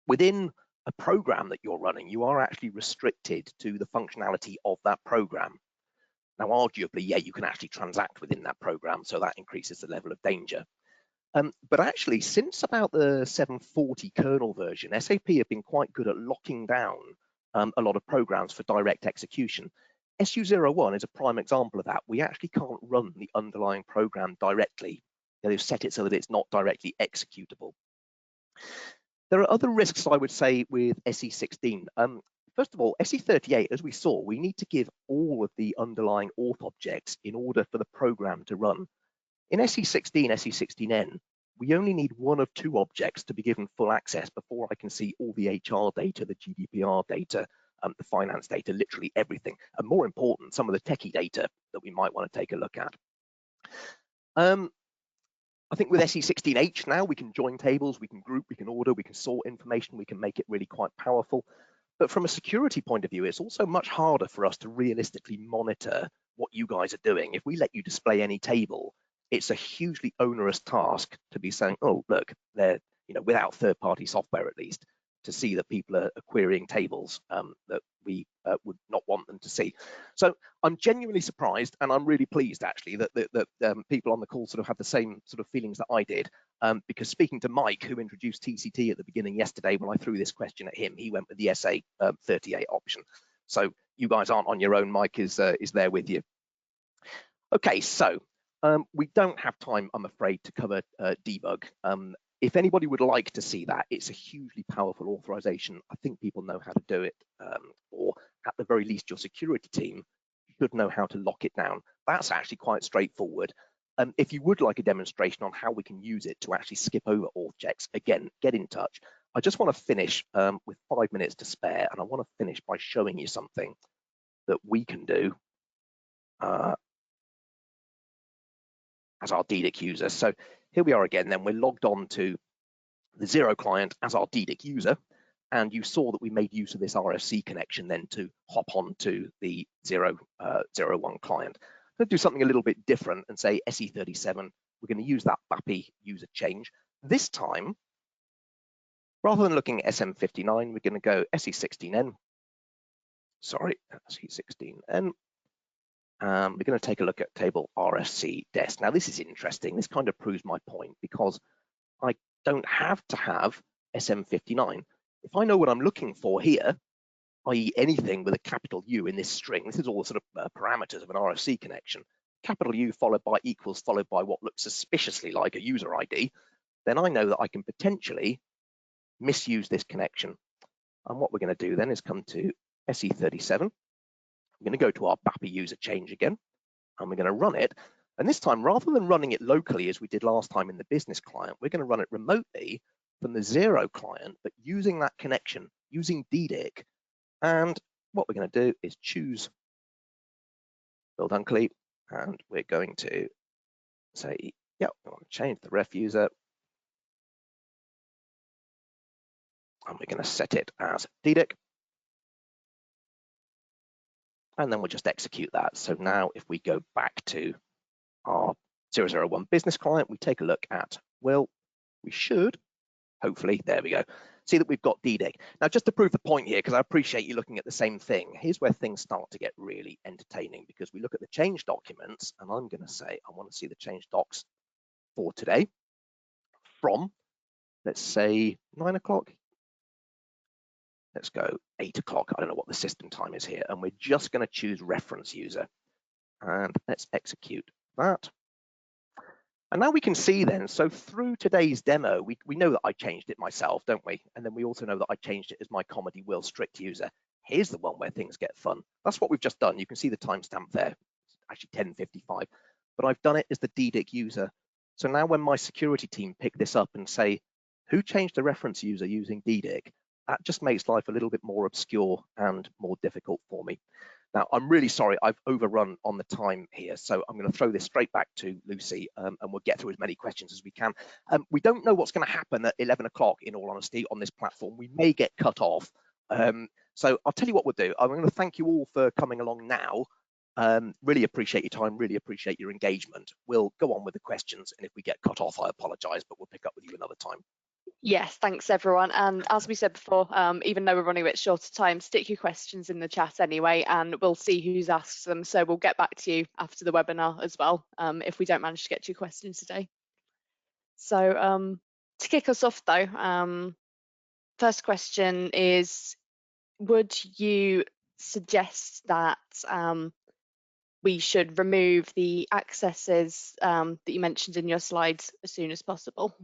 within a program that you're running, you are actually restricted to the functionality of that program. Now, arguably, yeah, you can actually transact within that program, so that increases the level of danger. But actually, since about the 740 kernel version, SAP have been quite good at locking down a lot of programs for direct execution. SU01 is a prime example of that. We actually can't run the underlying program directly. They've set it so that it's not directly executable. There are other risks, I would say, with SE16. First of all, SE38, as we saw, we need to give all of the underlying auth objects in order for the program to run. In SE16, SE16N, we only need one of two objects to be given full access before I can see all the HR data, the GDPR data, the finance data, literally everything. And more important, some of the techie data that we might want to take a look at. I think with SE16H now, we can join tables, we can group, we can order, we can sort information, we can make it really quite powerful. But from a security point of view, it's also much harder for us to realistically monitor what you guys are doing. If we let you display any table, it's a hugely onerous task to be saying, oh, look, they're, without third-party software at least, to see that people are querying tables that we would not want them to see. So I'm genuinely surprised, and I'm really pleased actually that people on the call sort of had the same sort of feelings that I did, because speaking to Mike, who introduced TCT at the beginning yesterday, when I threw this question at him, he went with the SA38 option. So you guys aren't on your own. Mike is there with you. Okay, so we don't have time, I'm afraid, to cover debug. If anybody would like to see that, it's a hugely powerful authorization. I think people know how to do it, or at the very least, your security team should know how to lock it down. That's actually quite straightforward. If you would like a demonstration on how we can use it to actually skip over auth checks, again, get in touch. I just want to finish with 5 minutes to spare, and I want to finish by showing you something that we can do as our DDIC user. So here we are again, then we're logged on to the Zero client as our DDIC user, and you saw that we made use of this RFC connection then to hop on to the 01 client. I'm going to do something a little bit different and say SE37, we're going to use that BAPI user change. This time, rather than looking at SM59, we're going to go SE16N, sorry, SE16N. We're going to take a look at table RFC desk. Now, this is interesting. This kind of proves my point because I don't have to have SM59. If I know what I'm looking for here, i.e. anything with a capital U in this string, this is all the sort of parameters of an RFC connection, capital U followed by equals followed by what looks suspiciously like a user ID, then I know that I can potentially misuse this connection. And what we're going to do then is come to SE37. We're going to go to our BAPI user change again, and we're going to run it. And this time, rather than running it locally as we did last time in the business client, we're going to run it remotely from the 0 client, but using that connection, using DDIC. And what we're going to do is choose build unclean, and we're going to say, yep, we want to change the ref user. And we're going to set it as DDIC. And then we'll just execute that. So now if we go back to our 001 business client, we take a look at, well, we should, hopefully, there we go, see that we've got DDIC. Now, just to prove the point here, because I appreciate you looking at the same thing, here's where things start to get really entertaining, because we look at the change documents, and I'm going to say, I want to see the change docs for today from, let's say, 9 o'clock. Let's go 8 o'clock. I don't know what the system time is here. And we're just going to choose reference user. And let's execute that. And now we can see then, so through today's demo, we know that I changed it myself, don't we? And then we also know that I changed it as my Comedy Will strict user. Here's the one where things get fun. That's what we've just done. You can see the timestamp there, it's actually 10:55. But I've done it as the DDIC user. So now when my security team pick this up and say, who changed the reference user using DDIC? That just makes life a little bit more obscure and more difficult for me. Now, I'm really sorry, I've overrun on the time here, so I'm going to throw this straight back to Lucy, and we'll get through as many questions as we can. We don't know what's going to happen at 11 o'clock, in all honesty, on this platform. We may get cut off. So I'll tell you what we'll do. I'm going to thank you all for coming along now. Really appreciate your time, really appreciate your engagement. We'll go on with the questions, and if we get cut off, I apologise, but we'll pick up with you another time. Yes, thanks everyone. And as we said before, even though we're running a bit short of time, stick your questions in the chat anyway, and we'll see who's asked them. So we'll get back to you after the webinar as well, if we don't manage to get to your questions today. So to kick us off though, first question is, would you suggest that we should remove the accesses that you mentioned in your slides as soon as possible?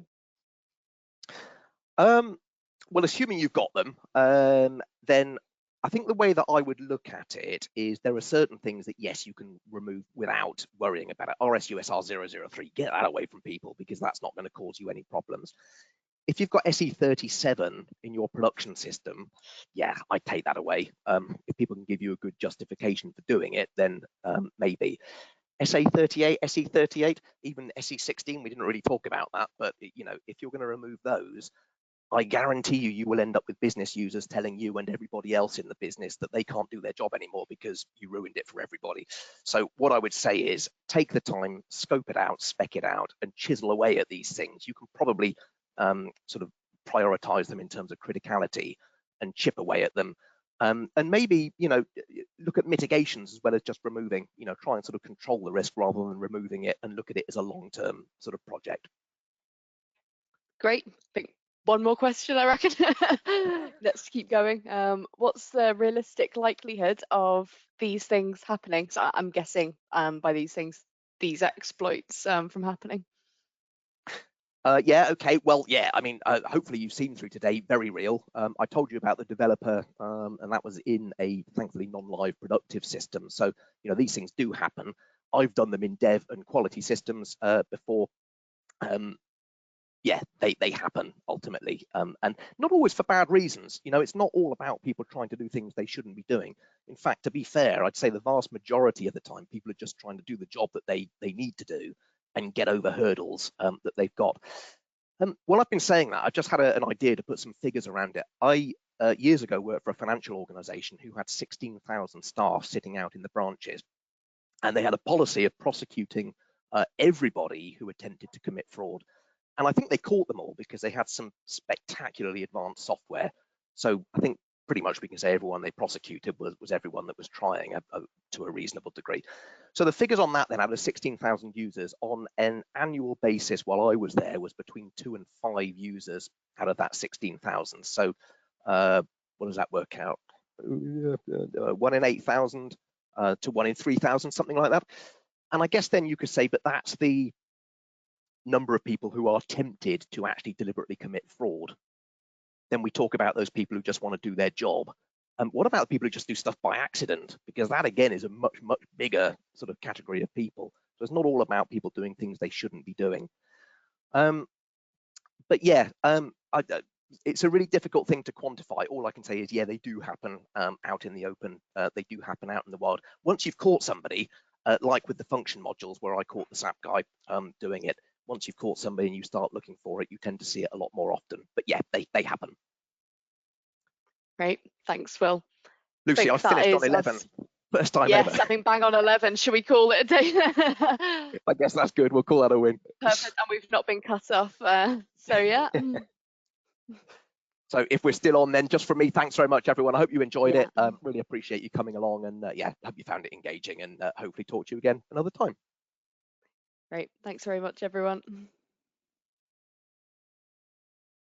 Well, assuming you've got them, then I think the way that I would look at it is there are certain things that, yes, you can remove without worrying about it. RSUSR 003, get that away from people because that's not going to cause you any problems. If you've got SE37 in your production system, yeah, I'd take that away. If people can give you a good justification for doing it, then maybe. SA38, SE38, even SE16, we didn't really talk about that, but you know, if you're going to remove those, I guarantee you, you will end up with business users telling you and everybody else in the business that they can't do their job anymore because you ruined it for everybody. So what I would say is take the time, scope it out, spec it out, and chisel away at these things. You can probably sort of prioritize them in terms of criticality and chip away at them. And maybe, you know, look at mitigations as well as just removing, you know, try and sort of control the risk rather than removing it and look at it as a long-term sort of project. Great. One more question, I reckon. Let's keep going. What's the realistic likelihood of these things happening? So I'm guessing by these things, these exploits from happening. Yeah, okay, well, yeah, I mean, hopefully you've seen through today, very real. I told you about the developer, and that was in a, thankfully, non-live productive system. So, you know, these things do happen. I've done them in dev and quality systems before. Yeah, they happen ultimately, and not always for bad reasons. You know, it's not all about people trying to do things they shouldn't be doing. In fact, to be fair, I'd say the vast majority of the time, people are just trying to do the job that they need to do and get over hurdles that they've got. Well, I've been saying that. I've just had an idea to put some figures around it. I years ago worked for a financial organisation who had 16,000 staff sitting out in the branches, and they had a policy of prosecuting everybody who attempted to commit fraud. And I think they caught them all because they had some spectacularly advanced software. So I think pretty much we can say everyone they prosecuted was everyone that was trying to a reasonable degree. So the figures on that then, out of 16,000 users on an annual basis while I was there, was between 2 and 5 users out of that 16,000. So what does that work out? 1 in 8,000 to 1 in 3,000, something like that. I guess then you could say, but that's the number of people who are tempted to actually deliberately commit fraud. Then we talk about those people who just want to do their job. What about people who just do stuff by accident? Because that, again, is a much, much bigger sort of category of people. So it's not all about people doing things they shouldn't be doing. But yeah, it's a really difficult thing to quantify. All I can say is, yeah, they do happen out in the open. They do happen out in the wild. Once you've caught somebody, like with the function modules where I caught the SAP guy doing it, once you've caught somebody and you start looking for it, you tend to see it a lot more often. But yeah, they happen. Great, thanks, Will. Lucy, I finished on 11. First time yes, ever. I think bang on 11. Should we call it a day? I guess that's good. We'll call that a win. Perfect, and we've not been cut off. So yeah. So if we're still on, then just from me, thanks very much, everyone. I hope you enjoyed Yeah. it. Really appreciate you coming along, and yeah, hope you found it engaging, and hopefully talk to you again another time. Great, thanks very much, everyone.